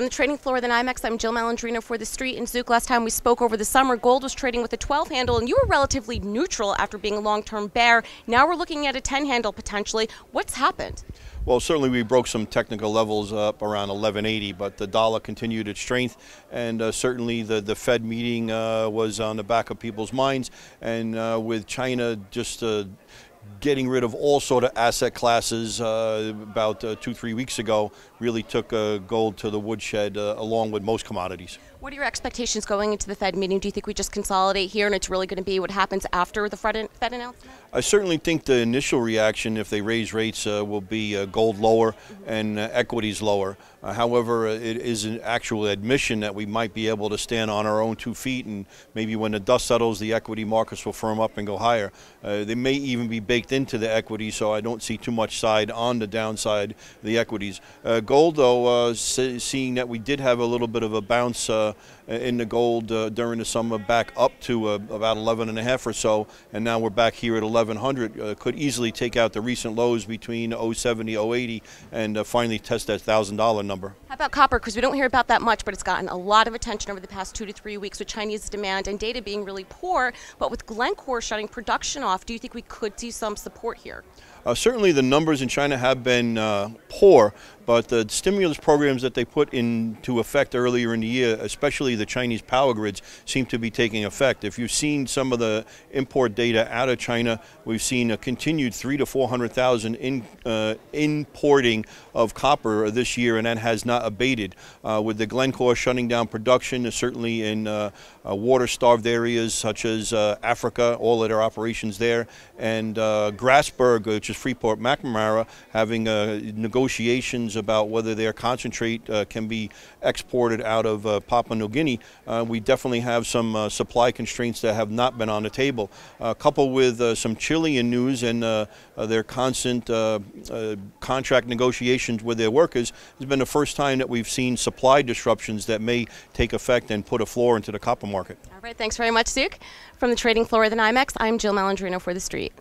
From the trading floor of the NYMEX, I'm Jill Malandrino for TheStreet. And Zook, last time we spoke over the summer, gold was trading with a 12 handle, and you were relatively neutral after being a long-term bear. Now we're looking at a 10 handle potentially. What's happened? Well, certainly we broke some technical levels up around 1180, but the dollar continued its strength, and certainly the Fed meeting was on the back of people's minds, and with China just getting rid of all sort of asset classes about 2-3 weeks ago really took gold to the woodshed along with most commodities. What are your expectations going into the Fed meeting? Do you think we just consolidate here and it's really going to be what happens after the Fed announcement? I certainly think the initial reaction, if they raise rates, will be gold lower and equities lower. However, it is an actual admission that we might be able to stand on our own 2 feet, and maybe when the dust settles, the equity markets will firm up and go higher. They may even be baked into the equity, so I don't see too much side on the downside of the equities. Gold, though, seeing that we did have a little bit of a bounce in the gold during the summer, back up to about 11.5 or so, and now we're back here at 1100. Could easily take out the recent lows between 070, 080, and finally test that $1,000 number. How about copper? Because we don't hear about that much, but it's gotten a lot of attention over the past 2 to 3 weeks with Chinese demand and data being really poor. But with Glencore shutting production off, do you think we could see some support here? Certainly the numbers in China have been poor, but the stimulus programs that they put into effect earlier in the year, especially the Chinese power grids, seem to be taking effect. If you've seen some of the import data out of China, we've seen a continued 300,000 to 400,000 importing of copper this year, and that has not abated. With the Glencore shutting down production, certainly in water-starved areas such as Africa, all of their operations there, and Grasberg, which is Freeport-McMoRan, having negotiations about whether their concentrate can be exported out of Papua New Guinea. We definitely have some supply constraints that have not been on the table. Coupled with some Chilean news and their constant contract negotiations with their workers, has been the first time that we've seen supply disruptions that may take effect and put a floor into the copper market. All right, thanks very much, Zook. From the trading floor of the NYMEX, I'm Jill Malandrino for TheStreet.